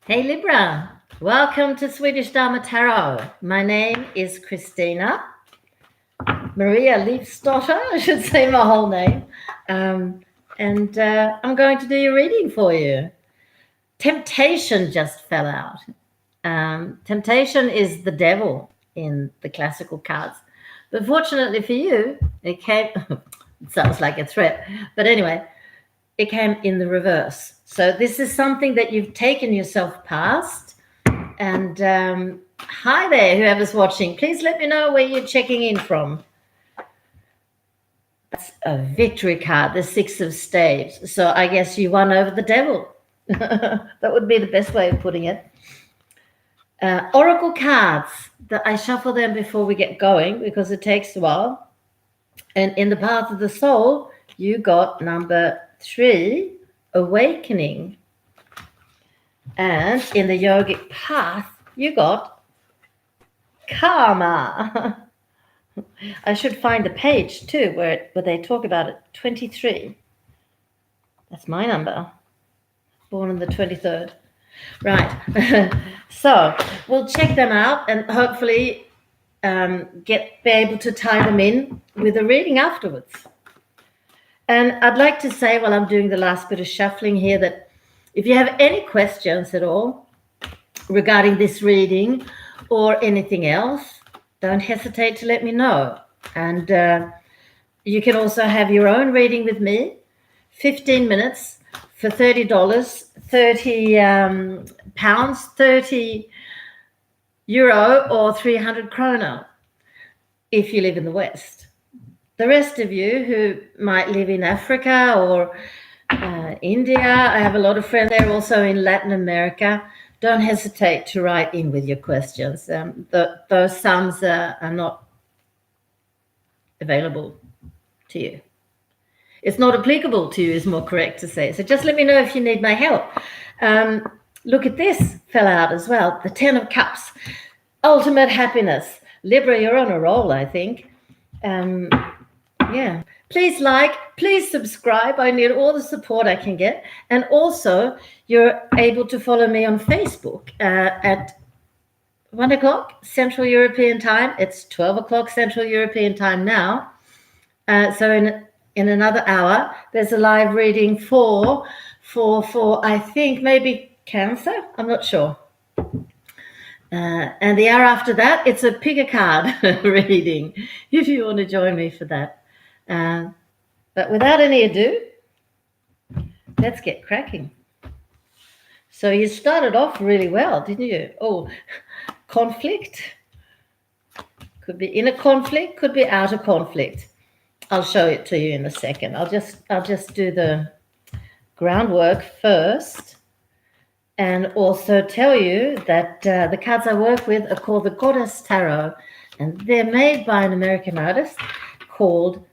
Hey Libra, welcome to Swedish Dharma Tarot. My name is Christina Maria Leifsdotter, I should say my whole name. I'm going to do your reading for you. Temptation just fell out. Temptation is the devil in the classical cards. But fortunately for you, it came, it sounds like a threat, but anyway, it came in the reverse. So this is something that you've taken yourself past. And hi there, whoever's watching. Please let me know where you're checking in from. That's a victory card, the Six of Staves. So I guess you won over the devil. That would be the best way of putting it. Oracle cards. I shuffle them before we get going because it takes a while. And in the path of the soul, you got number 3, awakening. And in the yogic path, you got karma. I should find a page too where they talk about it. 23. That's my number. Born on the 23rd. Right. So we'll check them out and hopefully be able to tie them in with a reading afterwards. And I'd like to say while I'm doing the last bit of shuffling here that if you have any questions at all regarding this reading or anything else, don't hesitate to let me know. And you can also have your own reading with me, 15 minutes for $30, 30 pounds, 30 euro or 300 krona if you live in the West. The rest of you who might live in Africa or India, I have a lot of friends there, also in Latin America. Don't hesitate to write in with your questions. Those sums are not available to you. It's not applicable to you is more correct to say. So just let me know if you need my help. Look at this, fell out as well. The 10 of Cups, ultimate happiness. Libra, you're on a roll, I think. Yeah, please like, please subscribe. I need all the support I can get. And also, you're able to follow me on Facebook at 1 o'clock Central European Time. It's 12 o'clock Central European Time now. So in another hour, there's a live reading for I think maybe Cancer. I'm not sure. And the hour after that, it's a pick a card reading, if you want to join me for that. But without any ado, let's get cracking. So you started off really well, didn't you? Oh, conflict. Could be inner conflict, could be outer conflict. I'll show it to you in a second. I'll just do the groundwork first. And also tell you that the cards I work with are called the Goddess Tarot. And they're made by an American artist called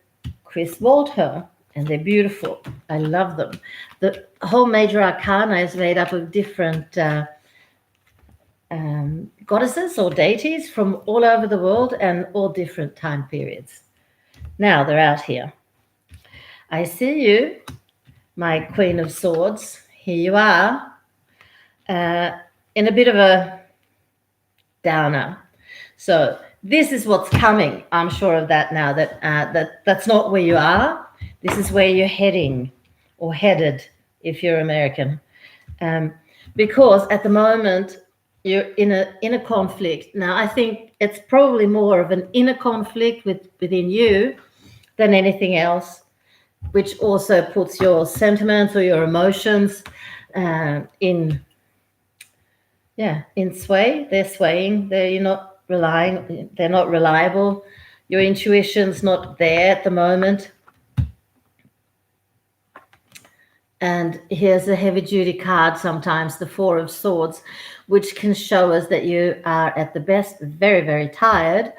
Chris Walter. And they're beautiful. I love them. The whole major arcana is made up of different goddesses or deities from all over the world and all different time periods. Now they're out here. I see you, my Queen of Swords. Here you are. In a bit of a downer. So this is what's coming. I'm sure of that now, that's not where you are. This is where you're heading or headed if you're American. Because at the moment you're in a conflict. Now I think it's probably more of an inner conflict within you than anything else, which also puts your sentiments or your emotions in sway. They're swaying. They're not relying. They're not reliable. Your intuition's not there at the moment. And here's a heavy-duty card sometimes, the 4 of Swords, which can show us that you are at the best very, very tired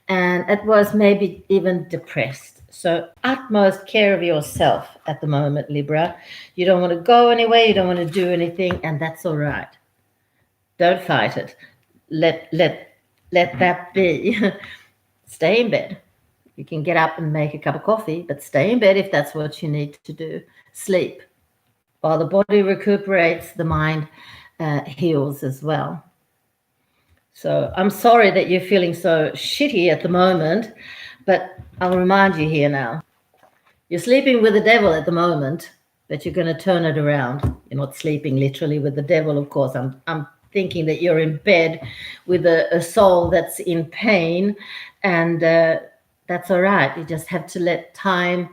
and at worst maybe even depressed. So utmost care of yourself at the moment, Libra. You don't want to go anywhere. You don't want to do anything, and that's all right. Don't fight it. Let that be. Stay in bed. You can get up and make a cup of coffee, but stay in bed if that's what you need to do. Sleep. While the body recuperates, the mind heals as well. So I'm sorry that you're feeling so shitty at the moment, but I'll remind you here now. You're sleeping with the devil at the moment, but you're going to turn it around. You're not sleeping literally with the devil, of course. I'm thinking that you're in bed with a soul that's in pain, and that's all right. You just have to let time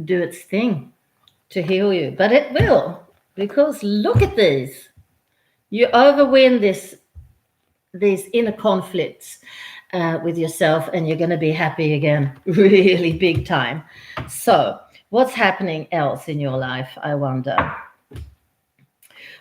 do its thing to heal you. But it will, because look at these. You overwin these inner conflicts with yourself, and you're going to be happy again, really big time. So what's happening else in your life, I wonder?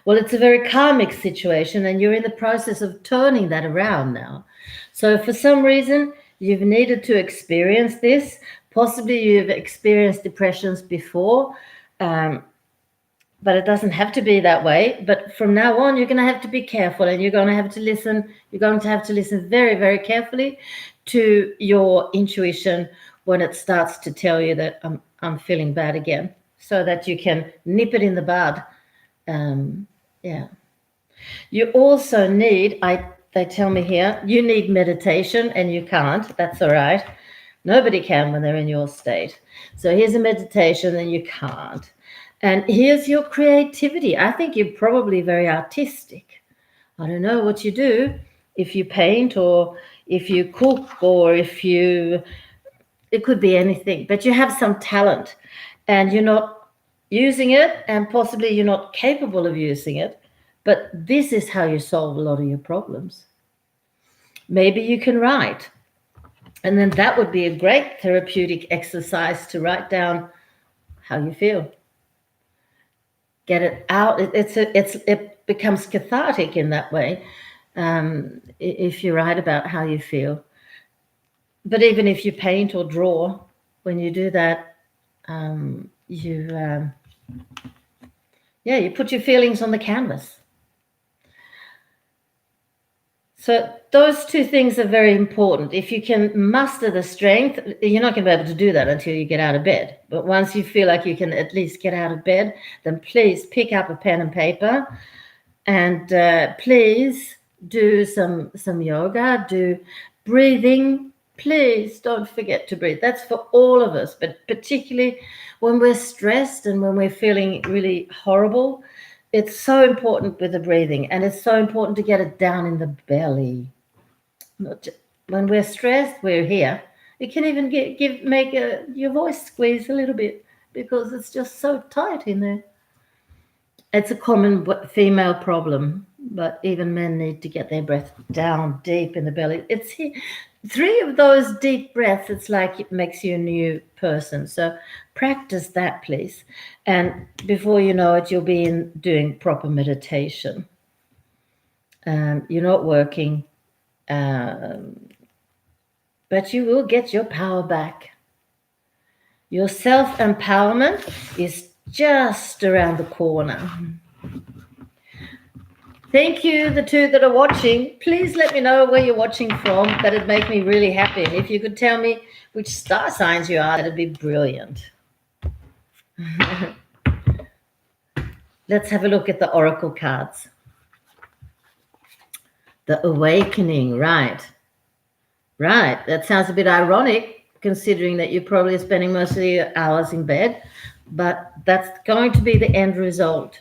Well, it's a very karmic situation, and you're in the process of turning that around now. So for some reason, you've needed to experience this. Possibly you've experienced depressions before, but it doesn't have to be that way. But from now on, you're going to have to be careful, and you're going to have to listen. You're going to have to listen very, very carefully to your intuition when it starts to tell you that I'm feeling bad again, so that you can nip it in the bud. Yeah. You also need, they tell me here, you need meditation, and you can't. That's all right. Nobody can when they're in your state. So here's a meditation, and you can't. And here's your creativity. I think you're probably very artistic. I don't know what you do, if you paint or if you cook or it could be anything, but you have some talent and you're not using it, and possibly you're not capable of using it. But this is how you solve a lot of your problems. Maybe you can write. And then that would be a great therapeutic exercise to write down how you feel. Get it out. It becomes cathartic in that way if you write about how you feel. But even if you paint or draw, when you do that, you put your feelings on the canvas. So those two things are very important. If you can muster the strength, you're not going to be able to do that until you get out of bed. But once you feel like you can at least get out of bed, then please pick up a pen and paper, and please do some yoga, do breathing. Please don't forget to breathe. That's for all of us, but particularly when we're stressed and when we're feeling really horrible. It's so important with the breathing, and it's so important to get it down in the belly. When we're stressed, we're here. You can even make your voice squeeze a little bit because it's just so tight in there. It's a common female problem, but even men need to get their breath down deep in the belly. It's here. 3 of those deep breaths, it's like it makes you a new person. So practice that, please. And before you know it, you'll be doing proper meditation. You're not working, but you will get your power back. Your self-empowerment is just around the corner. Thank you, the 2 that are watching. Please let me know where you're watching from. That'd make me really happy. And if you could tell me which star signs you are, that'd be brilliant. Let's have a look at the oracle cards. The awakening, right. Right, that sounds a bit ironic considering that you're probably spending most of your hours in bed, but that's going to be the end result.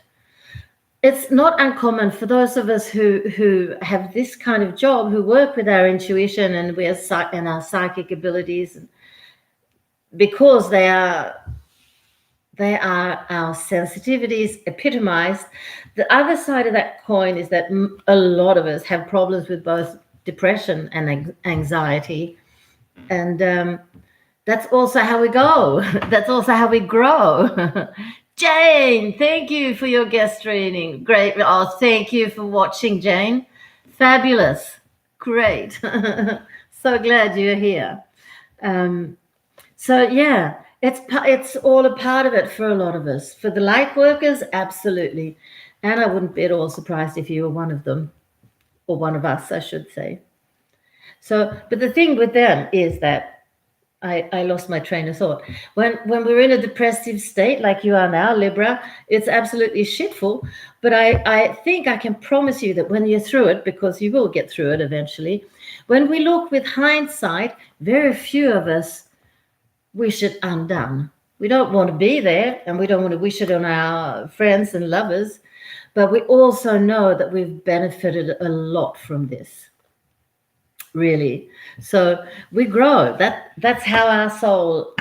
It's not uncommon for those of us who have this kind of job, who work with our intuition and our psychic abilities, because they are our sensitivities epitomized. The other side of that coin is that a lot of us have problems with both depression and anxiety, and that's also how we go. That's also how we grow. Jane, thank you for your guest reading. Great. Oh, thank you for watching, Jane. Fabulous. Great. So glad you're here. So yeah, it's all a part of it for a lot of us. For the light workers, absolutely. And I wouldn't be at all surprised if you were one of them, or one of us, I should say. So, but the thing with them is that I lost my train of thought. When we're in a depressive state like you are now, Libra, it's absolutely shitful. But I think I can promise you that when you're through it, because you will get through it eventually, when we look with hindsight, very few of us wish it undone. We don't want to be there, and we don't want to wish it on our friends and lovers, but we also know that we've benefited a lot from this. Really. So we grow. That's how our soul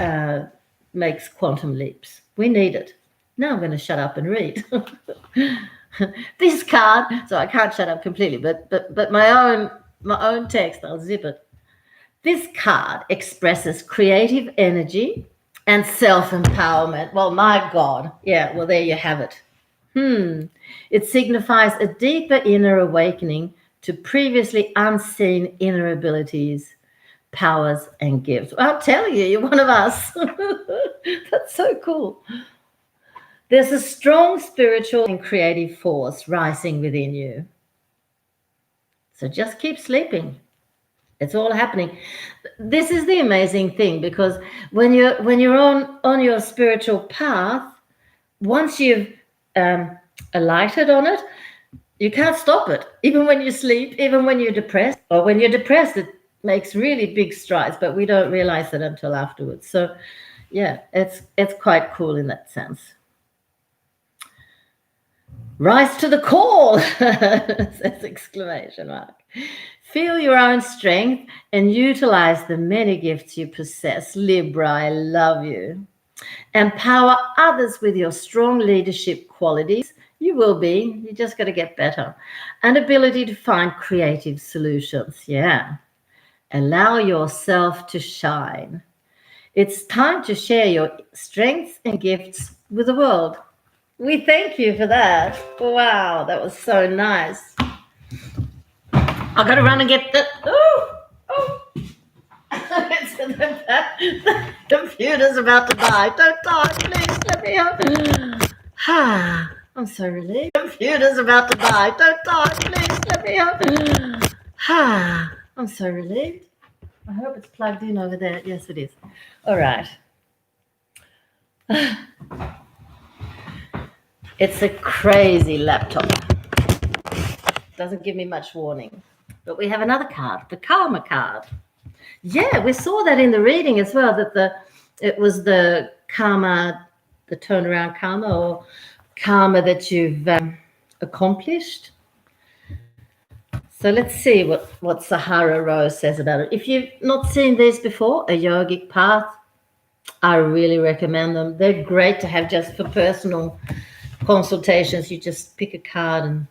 makes quantum leaps. We need it. Now I'm going to shut up and read this card. So I can't shut up completely, but my own text. I'll zip it. This card expresses creative energy and self-empowerment. Well, my God. Yeah. Well, there you have it. It signifies a deeper inner awakening to previously unseen inner abilities, powers, and gifts. I'll tell you, you're one of us. That's so cool. There's a strong spiritual and creative force rising within you. So just keep sleeping. It's all happening. This is the amazing thing, because when you're on your spiritual path, once you've alighted on it, you can't stop it. Even when you sleep, even when you're depressed, or when you're depressed, it makes really big strides, but we don't realize it until afterwards. So yeah, it's quite cool in that sense. Rise to the call, says exclamation mark. Feel your own strength and utilize the many gifts you possess. Libra, I love you. Empower others with your strong leadership qualities. You will be. You just got to get better. And ability to find creative solutions. Yeah. Allow yourself to shine. It's time to share your strengths and gifts with the world. We thank you for that. Wow, that was so nice. I got to run and get the... Oh. The computer's about to die. Don't die, please. Let me out. I'm so relieved. Computer's about to die. Don't die, please. Let me out. I'm so relieved. I hope it's plugged in over there. Yes, it is. All right. It's a crazy laptop. Doesn't give me much warning. But we have another card, the Karma card. Yeah, we saw that in the reading as well, that it was the karma, the turnaround karma, or karma that you've accomplished. So let's see what Sahara Rose says about it. If you've not seen these before, a yogic path, I really recommend them. They're great to have just for personal consultations. You just pick a card and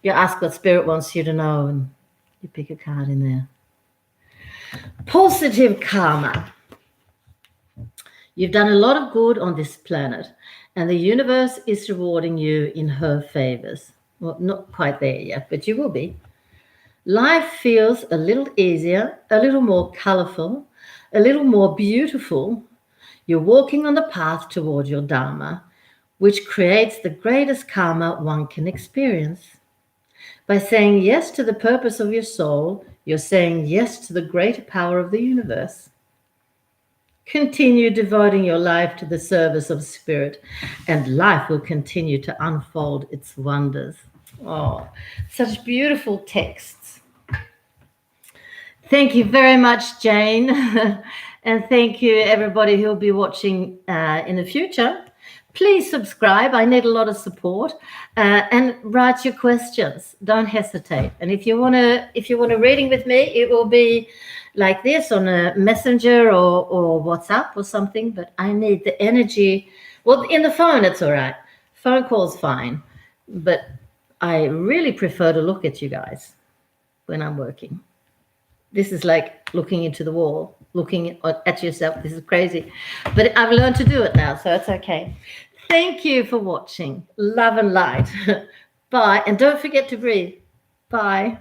you ask what spirit wants you to know, and you pick a card in there. Positive karma. You've done a lot of good on this planet, and the universe is rewarding you in her favors. Well, not quite there yet, but you will be. Life feels a little easier, a little more colorful, a little more beautiful. You're walking on the path toward your Dharma, which creates the greatest karma one can experience. By saying yes to the purpose of your soul, you're saying yes to the greater power of the universe. Continue devoting your life to the service of spirit, and life will continue to unfold its wonders. Oh, such beautiful texts. Thank you very much, Jane. And thank you, everybody who will be watching in the future. Please subscribe. I need a lot of support, and write your questions. Don't hesitate. And if you want a reading with me, it will be like this on a messenger or WhatsApp or something. But I need the energy. Well, in the phone, it's all right. Phone call's fine. But I really prefer to look at you guys when I'm working. This is like looking into the wall, looking at yourself. This is crazy. But I've learned to do it now, so it's okay. Thank you for watching. Love and light. Bye. And don't forget to breathe. Bye.